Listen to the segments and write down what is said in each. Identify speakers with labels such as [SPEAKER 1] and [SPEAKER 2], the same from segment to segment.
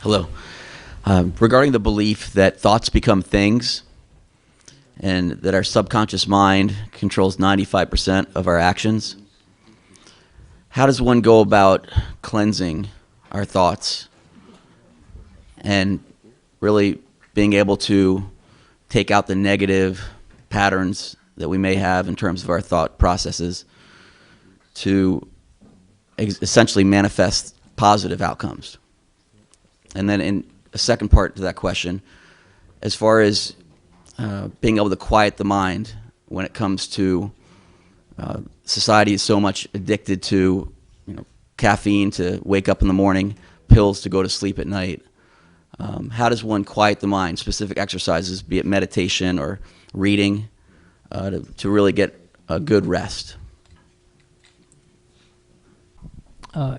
[SPEAKER 1] Hello. Regarding the belief that thoughts become things and that our subconscious mind controls 95% of our actions, how does one go about cleansing our thoughts and really being able to take out the negative patterns that we may have in terms of our thought processes to essentially manifest positive outcomes? And then in a second part to that question, as far as being able to quiet the mind when it comes to society is so much addicted to caffeine to wake up in the morning, pills to go to sleep at night. How does one quiet the mind? Specific exercises, be it meditation or reading, to really get a good rest.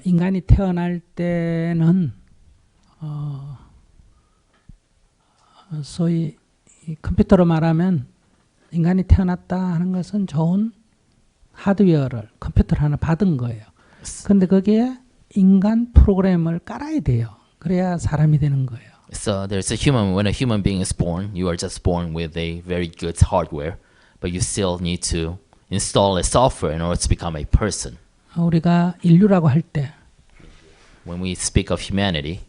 [SPEAKER 2] 인간이 태어날 때는 소위 컴퓨터로 말하면 인간이 태어났다 하는 것은 좋은 하드웨어를 컴퓨터를 하나 받은 거예요. 그런데 거기에 인간 프로그램을 깔아야 돼요. 그래야 사람이 되는 거예요.
[SPEAKER 3] So when a human being is born, you are just born with a very good hardware, but you still need to install a software in order to become a person.
[SPEAKER 2] 우리가 인류라고 할 때
[SPEAKER 3] When we speak of humanity,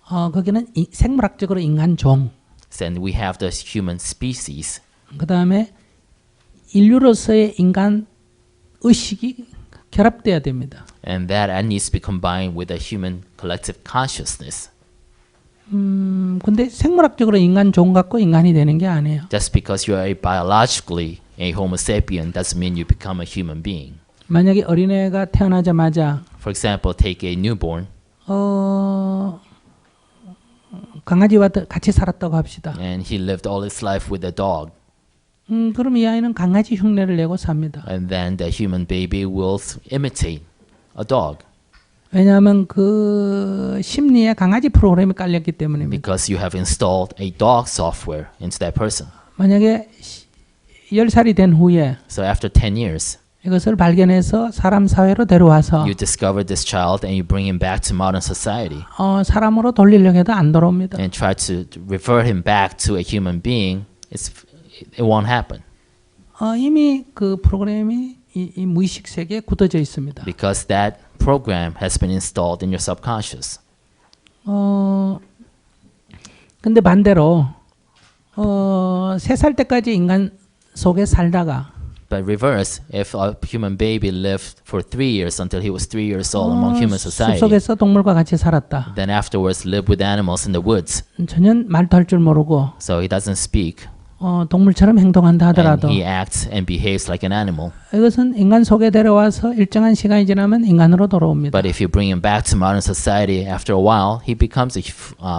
[SPEAKER 2] 거기는 생물학적으로 인간 종,
[SPEAKER 3] then we have the human species.
[SPEAKER 2] 그 다음에 인류로서의 인간 의식이 결합돼야 됩니다.
[SPEAKER 3] And that needs to be combined with a human collective consciousness.
[SPEAKER 2] 근데 생물학적으로 인간 종 같고 인간이 되는 게 아니에요.
[SPEAKER 3] Just because you are biologically a Homo sapien doesn't mean you become a human being.
[SPEAKER 2] 만약에 어린애가 태어나자마자
[SPEAKER 3] For example, take a newborn.
[SPEAKER 2] 강아지와 같이 살았다고 합시다.
[SPEAKER 3] And he lived all his life with a dog.
[SPEAKER 2] 그럼 이 아이는 강아지 흉내를 내고 삽니다.
[SPEAKER 3] And then the human baby will imitate a dog.
[SPEAKER 2] 왜냐하면 그 심리에 강아지 프로그램이 깔렸기 때문입니다.
[SPEAKER 3] Because you have installed a dog software into that person.
[SPEAKER 2] 만약에 10살이 된 후에
[SPEAKER 3] So after 10 years,
[SPEAKER 2] 이것을 발견해서 사람 사회로 데려와서
[SPEAKER 3] you discover this child and you bring him back to modern society.
[SPEAKER 2] 사람으로 돌리려고 해도 안 돌아옵니다.
[SPEAKER 3] And try to revert him back to a human being. It won't happen.
[SPEAKER 2] 이미 그 프로그램이 이 무의식 세계에 굳어져 있습니다.
[SPEAKER 3] Because that program has been installed in your subconscious.
[SPEAKER 2] 근데 반대로 3살 때까지 인간 속에 살다가
[SPEAKER 3] But reverse, if a human baby lived for 3 years until he was 3 years old among human society,
[SPEAKER 2] 숲속에서 동물과 같이 살았다.
[SPEAKER 3] then afterwards lived with animals in the woods.
[SPEAKER 2] 전혀 말도 할 줄 모르고
[SPEAKER 3] So he doesn't speak.
[SPEAKER 2] 동물처럼 행동한다 하더라도
[SPEAKER 3] And he acts and behaves like an animal.
[SPEAKER 2] 이것은 인간 속에 데려와서 일정한 시간이 지나면 인간으로 돌아옵니다.
[SPEAKER 3] But if you bring him back to modern society, after a while, he becomes a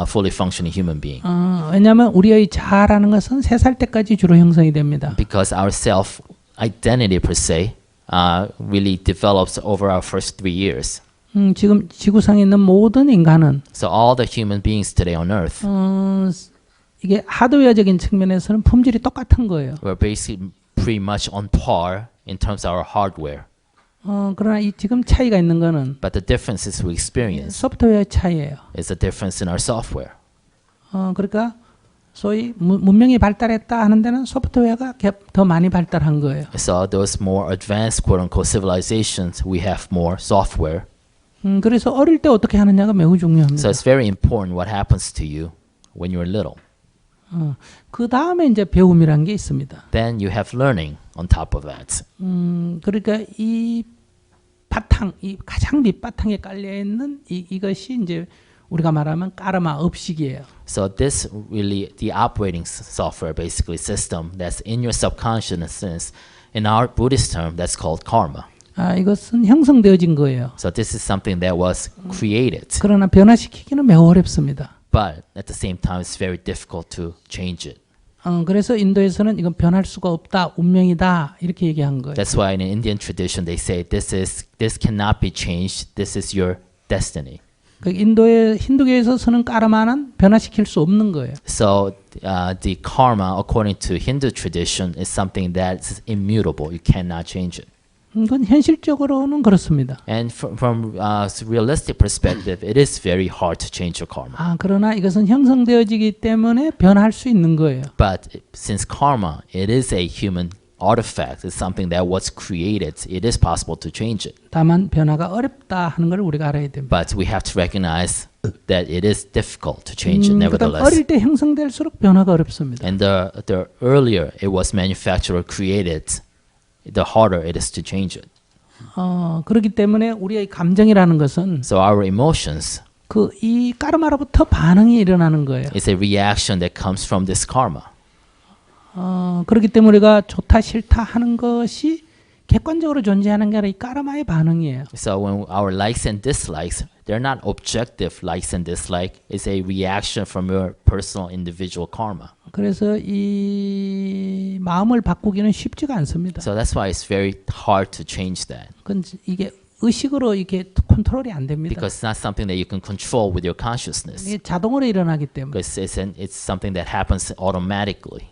[SPEAKER 3] fully functioning human being.
[SPEAKER 2] 왜냐하면 우리의 자아라는 것은 3살 때까지 주로 형성이 됩니다.
[SPEAKER 3] Because our self-identity per se really develops over our first 3 years.
[SPEAKER 2] 지금 지구상에 있는 모든 인간은
[SPEAKER 3] So all the human beings today on Earth,
[SPEAKER 2] 이게 하드웨어적인 측면에서는 품질이 똑같은 거예요.
[SPEAKER 3] we're basically pretty much on par in terms of our hardware.
[SPEAKER 2] 그러나 이 지금 차이가 있는 거는
[SPEAKER 3] But the differences we experience
[SPEAKER 2] 소프트웨어의 차이예요.
[SPEAKER 3] is the difference in our software.
[SPEAKER 2] 그러니까 소위 문명이 발달했다 하는 데는 소프트웨어가 더 많이 발달한 거예요.
[SPEAKER 3] So those more advanced quote-unquote civilizations, we have more software.
[SPEAKER 2] 그래서 어릴 때 어떻게 하느냐가 매우 중요합니다.
[SPEAKER 3] So it's very important what happens to you when you're little.
[SPEAKER 2] 그 다음에 이제 배움이란 게 있습니다.
[SPEAKER 3] Then you have learning on top of that.
[SPEAKER 2] 그러니까 이 바탕, 이 가장 밑바탕에 깔려 있는 이것이 이제 우리가 말하면 까르마 업식이에요.
[SPEAKER 3] So this really the operating software, basically system that's in your subconsciousness. In our Buddhist term, that's called karma.
[SPEAKER 2] 이것은 형성되어진 거예요.
[SPEAKER 3] So this is something that was created.
[SPEAKER 2] 그러나 변화시키기는 매우 어렵습니다.
[SPEAKER 3] But at the same time, it's very difficult to change it.
[SPEAKER 2] 그래서 인도에서는 이건 변할 수가 없다, 운명이다 이렇게 얘기한 거예요.
[SPEAKER 3] That's why in Indian tradition they say this cannot be changed. This is your destiny.
[SPEAKER 2] 인도의 힌두교에서 쓰는 까르마는 변화시킬 수 없는 거예요.
[SPEAKER 3] So the karma, according to Hindu tradition, is something that's immutable. You cannot change it.
[SPEAKER 2] 그건 현실적으로는 그렇습니다.
[SPEAKER 3] And from realistic perspective, it is very hard to change your karma.
[SPEAKER 2] 그러나 이것은 형성되어지기 때문에 변할 수 있는 거예요.
[SPEAKER 3] But since karma, it is a human artifact. It's something that was created. It is possible to change it.
[SPEAKER 2] 다만 변화가 어렵다 하는 걸 우리가 알아야 됩니다.
[SPEAKER 3] But we have to recognize that it is difficult to change it
[SPEAKER 2] 그다음
[SPEAKER 3] nevertheless.
[SPEAKER 2] 어릴 때 형성될수록 변화가 어렵습니다.
[SPEAKER 3] And the earlier it was manufactured or created, the harder it is to change it.
[SPEAKER 2] 그렇기 때문에 우리의 감정이라는 것은
[SPEAKER 3] So our emotions
[SPEAKER 2] 이 까르마로부터 반응이 일어나는 거예요.
[SPEAKER 3] is a reaction that comes from this karma.
[SPEAKER 2] 그렇기 때문에 우리가 좋다 싫다 하는 것이 객관적으로 존재하는 게 아니라 이 까르마의 반응이에요.
[SPEAKER 3] So when our likes and dislikes, they're not objective likes and dislike. It's a reaction from your personal individual karma.
[SPEAKER 2] 그래서 이 마음을 바꾸기는 쉽지가 않습니다.
[SPEAKER 3] So that's why it's very hard to change that.
[SPEAKER 2] 그건 이게 의식으로 이게 컨트롤이 안 됩니다.
[SPEAKER 3] Because it's not something that you can control with your consciousness.
[SPEAKER 2] 이게 자동으로 일어나기 때문에.
[SPEAKER 3] Because it's something that happens automatically.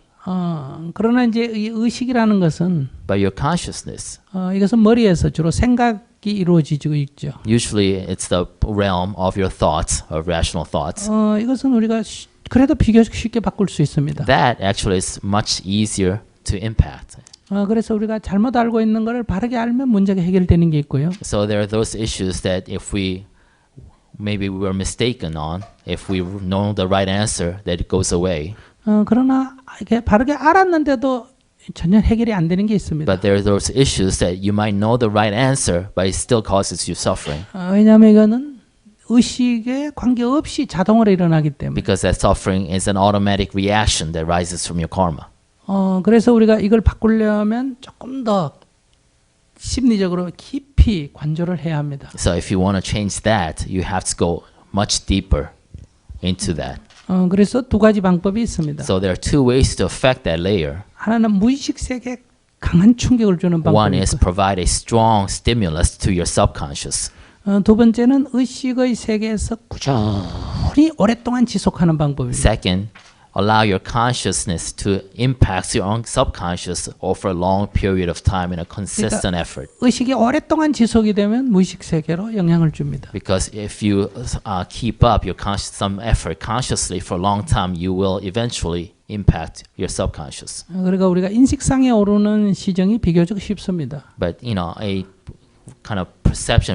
[SPEAKER 2] 그러나 이제 이 의식이라는 것은
[SPEAKER 3] But your consciousness,
[SPEAKER 2] 이것은 머리에서 주로 생각이 이루어지고 있죠.
[SPEAKER 3] usually it's the realm of your thoughts, of rational thoughts.
[SPEAKER 2] 이것은 우리가 그래도 비교적 쉽게 바꿀 수 있습니다.
[SPEAKER 3] That actually is much easier to impact.
[SPEAKER 2] 그래서 우리가 잘못 알고 있는 것을 바르게 알면 문제가 해결되는 게 있고요.
[SPEAKER 3] So there are those issues that if maybe we were mistaken on, if we know the right answer, that it goes away.
[SPEAKER 2] 그러나 이렇게 바르게 알았는데도 전혀 해결이 안 되는 게 있습니다.
[SPEAKER 3] But there are those issues that you might know the right answer, but it still causes you suffering.
[SPEAKER 2] 왜냐하면 이거는 의식에 관계없이 자동으로 일어나기 때문에.
[SPEAKER 3] Because that suffering is an automatic reaction that rises from your karma.
[SPEAKER 2] 그래서 우리가 이걸 바꾸려면 조금 더 심리적으로 깊이 관조를 해야 합니다.
[SPEAKER 3] So if you want to change that, you have to go much deeper into that.
[SPEAKER 2] 그래서 두 가지 방법이 있습니다.
[SPEAKER 3] So there are two ways to affect that layer.
[SPEAKER 2] 하나는 무의식 세계에 강한 충격을 주는
[SPEAKER 3] One is
[SPEAKER 2] 방법이고,
[SPEAKER 3] provide a strong stimulus to your subconscious.
[SPEAKER 2] 두 번째는 의식의 세계에서 꾸준히 오랫동안 지속하는 방법입니다.
[SPEAKER 3] Second, allow your consciousness to impact your own subconscious over a long period of time in a consistent effort.
[SPEAKER 2] 의식이 오랫동안 지속이 되면 무의식 세계로 영향을 줍니다.
[SPEAKER 3] Because if you keep up your some effort consciously for a long time, you will eventually impact your subconscious.
[SPEAKER 2] 그러니까 우리가 인식상에 오르는 시정이 비교적 쉽습니다.
[SPEAKER 3] But a kind of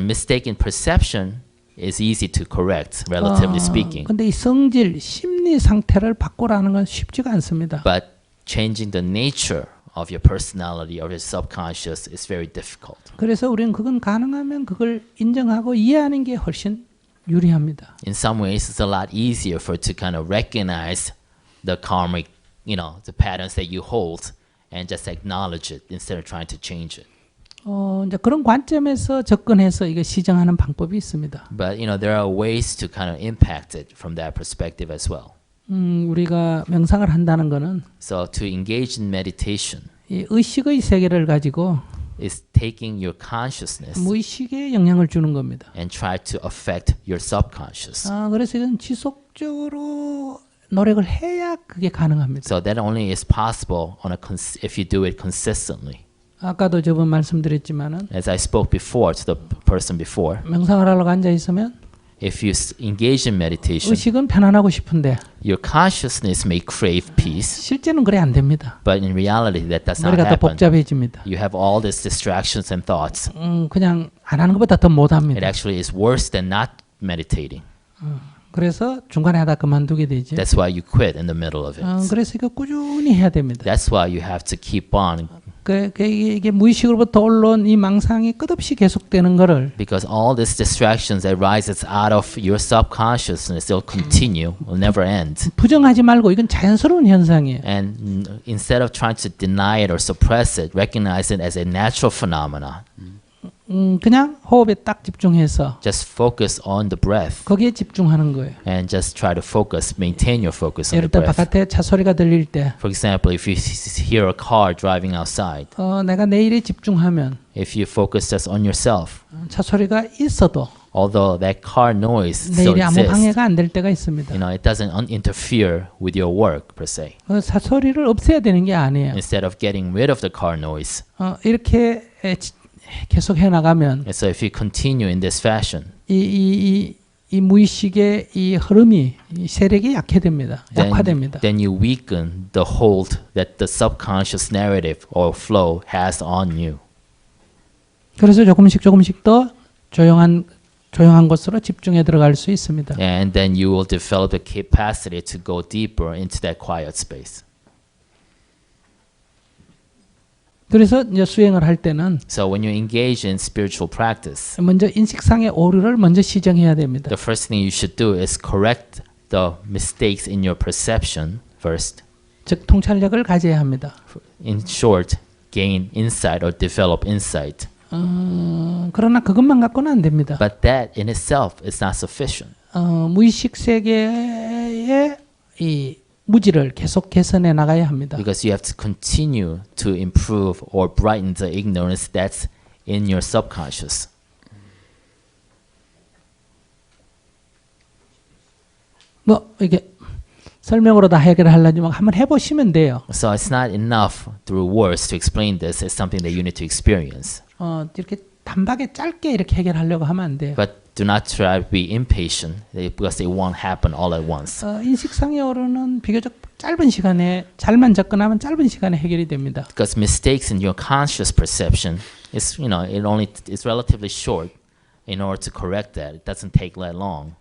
[SPEAKER 3] mistaken perception is easy to correct, relatively speaking.
[SPEAKER 2] 근데 이 성질, 심리 상태를 바꾸라는 건 쉽지가 않습니다.
[SPEAKER 3] But changing the nature of your personality or your subconscious is very difficult.
[SPEAKER 2] 그래서 우리는 그건 가능하면 그걸 인정하고 이해하는 게 훨씬 유리합니다.
[SPEAKER 3] In some ways, it's a lot easier to kind of recognize the karmic, the patterns that you hold and just acknowledge it instead of trying to change it.
[SPEAKER 2] 이제 그런 관점에서 접근해서 이거 시정하는 방법이 있습니다.
[SPEAKER 3] But there are ways to kind of impact it from that perspective as well.
[SPEAKER 2] 우리가 명상을 한다는 거는
[SPEAKER 3] So to engage in meditation
[SPEAKER 2] 이 의식의 세계를 가지고
[SPEAKER 3] is taking your consciousness
[SPEAKER 2] 무의식에 영향을 주는 겁니다.
[SPEAKER 3] and try to affect your subconscious.
[SPEAKER 2] 그래서 이건 지속적으로 노력을 해야 그게 가능합니다.
[SPEAKER 3] So that only is possible if you do it consistently.
[SPEAKER 2] 아까도 저번 말씀드렸지만은
[SPEAKER 3] As I spoke before to the person before,
[SPEAKER 2] 명상을 하려고 앉아 있으면
[SPEAKER 3] if you engage in meditation,
[SPEAKER 2] 의식은 편안하고 싶은데
[SPEAKER 3] your consciousness may crave peace,
[SPEAKER 2] 실제는 그래 안 됩니다.
[SPEAKER 3] but in reality that does not
[SPEAKER 2] 머리가 더
[SPEAKER 3] happen.
[SPEAKER 2] 복잡해집니다.
[SPEAKER 3] You have all these distractions and thoughts.
[SPEAKER 2] 그냥 안 하는 것보다 더
[SPEAKER 3] It
[SPEAKER 2] 못합니다.
[SPEAKER 3] actually is worse than not meditating.
[SPEAKER 2] 그래서 중간에 하다 그만두게 되죠.
[SPEAKER 3] That's why you quit in the middle of it.
[SPEAKER 2] 그래서 이거 꾸준히 해야 됩니다.
[SPEAKER 3] That's why you have to keep on,
[SPEAKER 2] 이게 무의식으로부터 올라온 이 망상이 끝없이 계속되는 거를
[SPEAKER 3] because all these distractions that rises out of your subconsciousness, they'll continue, will never end.
[SPEAKER 2] 부정하지 말고 이건 자연스러운 현상이에요.
[SPEAKER 3] And instead of trying to deny it or suppress it, recognize it as a natural phenomenon.
[SPEAKER 2] 그냥 호흡에 딱 집중해서
[SPEAKER 3] Just focus on the breath
[SPEAKER 2] 거기에 집중하는 거예요.
[SPEAKER 3] and just try to maintain your focus on
[SPEAKER 2] 예를
[SPEAKER 3] the
[SPEAKER 2] 들어
[SPEAKER 3] breath.
[SPEAKER 2] 바깥에 차 소리가 들릴 때
[SPEAKER 3] For example, if you hear a car driving outside,
[SPEAKER 2] 내가 내 일에 집중하면
[SPEAKER 3] if you focus just on yourself,
[SPEAKER 2] 차 소리가 있어도
[SPEAKER 3] although that car noise
[SPEAKER 2] 내
[SPEAKER 3] still
[SPEAKER 2] 일에 아무
[SPEAKER 3] exists,
[SPEAKER 2] 방해가 안 될 때가 있습니다.
[SPEAKER 3] it doesn't interfere with your work per se.
[SPEAKER 2] 차 소리를 없애야 되는 게 아니에요.
[SPEAKER 3] Instead of getting rid of the car noise,
[SPEAKER 2] 이렇게 계속 해 나가면
[SPEAKER 3] And so if you continue in this fashion,
[SPEAKER 2] 이 무의식의 이 흐름이 이 세력이 약해됩니다. 약화됩니다.
[SPEAKER 3] then you weaken the hold that the subconscious narrative or flow has on you.
[SPEAKER 2] 그래서 조금씩 더 조용한 곳으로 집중해 들어갈 수 있습니다.
[SPEAKER 3] And then you will develop the capacity to go deeper into that quiet space.
[SPEAKER 2] 그래서 이제 수행을 할 때는
[SPEAKER 3] So when you engage in spiritual practice,
[SPEAKER 2] 먼저 인식상의 오류를 먼저 시정해야 됩니다.
[SPEAKER 3] the first thing you should do is correct the mistakes in your perception first.
[SPEAKER 2] 즉 통찰력을 가져야 합니다.
[SPEAKER 3] In short, gain insight or develop insight.
[SPEAKER 2] 그러나 그것만 갖고는 안 됩니다.
[SPEAKER 3] But that in itself is not sufficient.
[SPEAKER 2] 무의식 세계의 이 무지를 계속 개선해 나가야 합니다.
[SPEAKER 3] Because you have to continue to improve or brighten the ignorance that's in your subconscious.
[SPEAKER 2] 뭐 이게 설명으로 다 해결하려면 한번 해보시면 돼요.
[SPEAKER 3] So it's not enough through words to explain this. It's something that you need to experience.
[SPEAKER 2] 이렇게 단박에 짧게 이렇게 해결하려고 하면 안 돼요.
[SPEAKER 3] But do not try to be impatient because it won't happen all at once.
[SPEAKER 2] 인식상의 오류는 비교적 짧은 시간에 잘만 접근하면 짧은 시간에 해결이 됩니다.
[SPEAKER 3] Because mistakes in your conscious perception is, it's relatively short. In order to correct that, it doesn't take that long.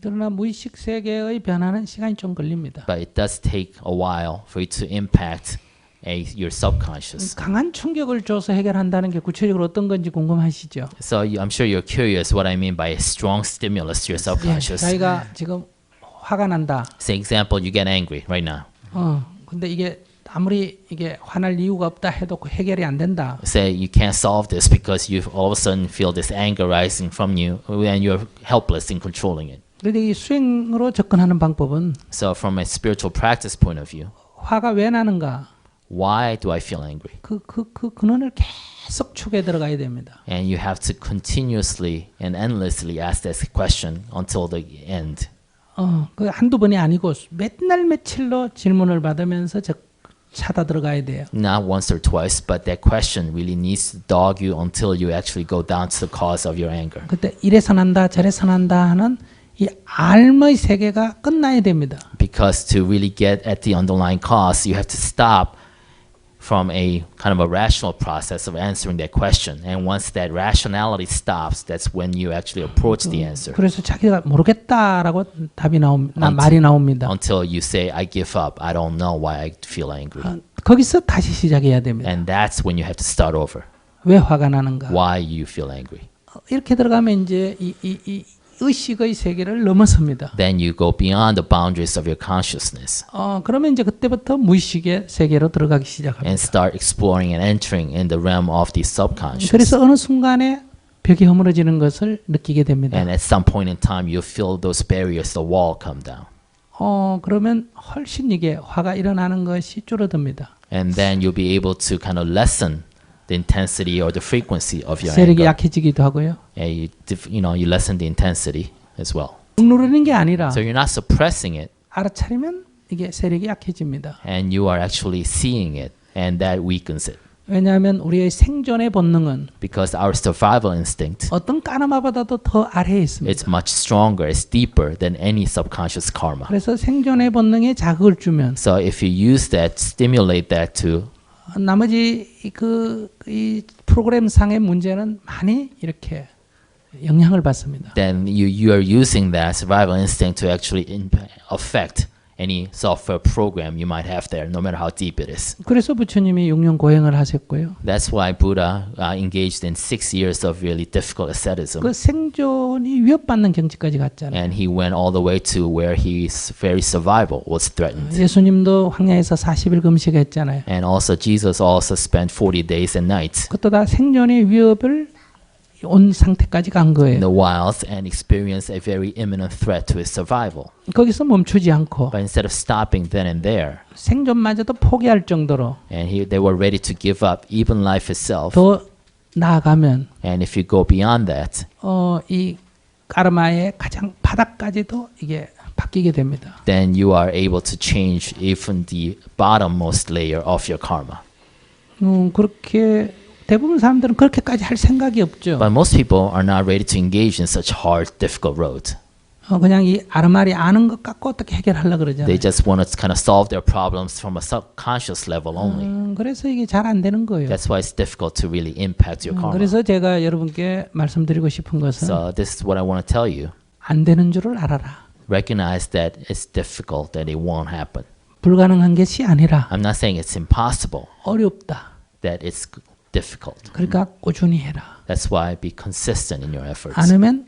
[SPEAKER 2] 그러나 무의식 세계의 변화는 시간이 좀 걸립니다.
[SPEAKER 3] But it does take a while for it to impact your subconscious.
[SPEAKER 2] 강한 충격을 줘서 해결한다는 게 구체적으로 어떤 건지 궁금하시죠?
[SPEAKER 3] So I'm sure you're curious what I mean by a strong stimulus to your subconscious.
[SPEAKER 2] 자기가 지금 화가 난다.
[SPEAKER 3] Say example, you get angry right now.
[SPEAKER 2] 근데 이게 아무리 이게 화날 이유가 없다 해도 그 해결이 안 된다.
[SPEAKER 3] Say you can't solve this because you all of a sudden feel this anger rising from you and you're helpless in controlling it.
[SPEAKER 2] 그런데 이 수행으로 접근하는 방법은
[SPEAKER 3] So from a spiritual practice point of view,
[SPEAKER 2] 화가 왜 나는가?
[SPEAKER 3] why do I feel angry?
[SPEAKER 2] 그 근원을 계속 추구해 들어가야 됩니다.
[SPEAKER 3] And you have to continuously and endlessly ask this question until the end.
[SPEAKER 2] 그 한두 번이 아니고 몇날 며칠로 질문을 받으면서 찾아 들어가야 돼요.
[SPEAKER 3] Not once or twice, but that question really needs to dog you until you actually go down to the cause of your anger.
[SPEAKER 2] 그때 이래서 난다 저래서 난다 하는 이 알의 세계가 끝나야 됩니다.
[SPEAKER 3] Because to really get at the underlying cause, you have to stop from a kind of a rational process of answering that question. And once that rationality stops, that's when you actually approach the answer.
[SPEAKER 2] 그래서 자기가 모르겠다라고 말이 나옵니다.
[SPEAKER 3] Until you say, I give up. I don't know why I feel angry.
[SPEAKER 2] 거기서 다시 시작해야 됩니다.
[SPEAKER 3] And that's when you have to start over.
[SPEAKER 2] 왜 화가 나는가?
[SPEAKER 3] Why you feel angry.
[SPEAKER 2] 이렇게 들어가면 이제 이 의식의 세계를 넘어섭니다.
[SPEAKER 3] Then you go beyond the boundaries of your consciousness
[SPEAKER 2] 그러면 이제 그때부터 무의식의 세계로 들어가기 시작합니다.
[SPEAKER 3] and start exploring and entering in the realm of the subconscious.
[SPEAKER 2] 그래서 어느 순간에 벽이 허물어지는 것을 느끼게 됩니다.
[SPEAKER 3] And at some point in time, you feel those barriers, the wall come down.
[SPEAKER 2] 그러면 훨씬 이게 화가 일어나는 것이 줄어듭니다.
[SPEAKER 3] And then you'll be able to kind of lessen the intensity or the frequency of your
[SPEAKER 2] 세력이
[SPEAKER 3] anger.
[SPEAKER 2] 약해지기도 하고요.
[SPEAKER 3] And you lessen the intensity as well.
[SPEAKER 2] 누르는 게 아니라
[SPEAKER 3] So you're not suppressing it,
[SPEAKER 2] 알아차리면 이게 세력이 약해집니다.
[SPEAKER 3] and you are actually seeing it, and that weakens it.
[SPEAKER 2] 왜냐하면 우리의 생존의 본능은
[SPEAKER 3] Because our survival instinct,
[SPEAKER 2] 어떤 까르마보다도 더 아래에 있습니다.
[SPEAKER 3] it's much stronger, it's deeper than any subconscious karma.
[SPEAKER 2] 그래서 생존의 본능에 자극을 주면
[SPEAKER 3] So if you use that, stimulate that to
[SPEAKER 2] 나머지 이 프로그램 상의 문제는 많이 이렇게 영향을 받습니다.
[SPEAKER 3] then you are using that survival instinct to actually affect any software program you might have there, no matter how deep it is.
[SPEAKER 2] 그래서 부처님이 6년 고행을 하셨고요.
[SPEAKER 3] That's why Buddha engaged in 6 years of really difficult asceticism.
[SPEAKER 2] 그 생존이 위협받는 경지까지 갔잖아요.
[SPEAKER 3] And he went all the way to where his very survival was threatened.
[SPEAKER 2] 예수님도 황야에서 40일 금식했잖아요.
[SPEAKER 3] And also Jesus also spent 40 days and nights
[SPEAKER 2] 그것도 다 생존의 위협을 온 상태까지 간
[SPEAKER 3] in
[SPEAKER 2] 거예요.
[SPEAKER 3] the wilds and experienced a very imminent threat to his survival.
[SPEAKER 2] 거기서 멈추지 않고
[SPEAKER 3] But instead of stopping then and there,
[SPEAKER 2] 생존마저도 포기할 정도로
[SPEAKER 3] and they were ready to give up even life itself.
[SPEAKER 2] 더 나아가면
[SPEAKER 3] And if you go beyond that,
[SPEAKER 2] 이 까르마의 가장 바닥까지도 이게 바뀌게 됩니다.
[SPEAKER 3] then you are able to change even the bottommost layer of your karma.
[SPEAKER 2] 그렇게 대부분 사람들은 그렇게까지 할 생각이 없죠.
[SPEAKER 3] But most people are not ready to engage in such hard, difficult road.
[SPEAKER 2] 그냥 이 아르마리 아는 것 갖고 어떻게 해결하려고 그러잖아요.
[SPEAKER 3] They just want to kind of solve their problems from a subconscious level only.
[SPEAKER 2] 그래서 이게 잘 안 되는 거예요.
[SPEAKER 3] That's why it's difficult to really impact your karma.
[SPEAKER 2] 그래서 제가 여러분께 말씀드리고 싶은 것은
[SPEAKER 3] So this is what I want to tell you.
[SPEAKER 2] 안 되는 줄을 알아라.
[SPEAKER 3] Recognize that it's difficult, that it won't happen.
[SPEAKER 2] 불가능한 것이 아니라
[SPEAKER 3] I'm not saying it's impossible,
[SPEAKER 2] 어렵다.
[SPEAKER 3] that it's difficult.
[SPEAKER 2] 그러니까 꾸준히 해라.
[SPEAKER 3] That's why be consistent in your efforts.
[SPEAKER 2] 않으면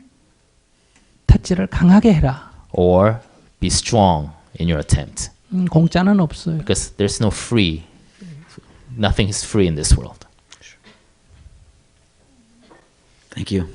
[SPEAKER 2] 탓지를 강하게 해라.
[SPEAKER 3] Or be strong in your attempt.
[SPEAKER 2] 공짜는 없어요.
[SPEAKER 3] Because there's no free, nothing is free in this world.
[SPEAKER 1] Thank you.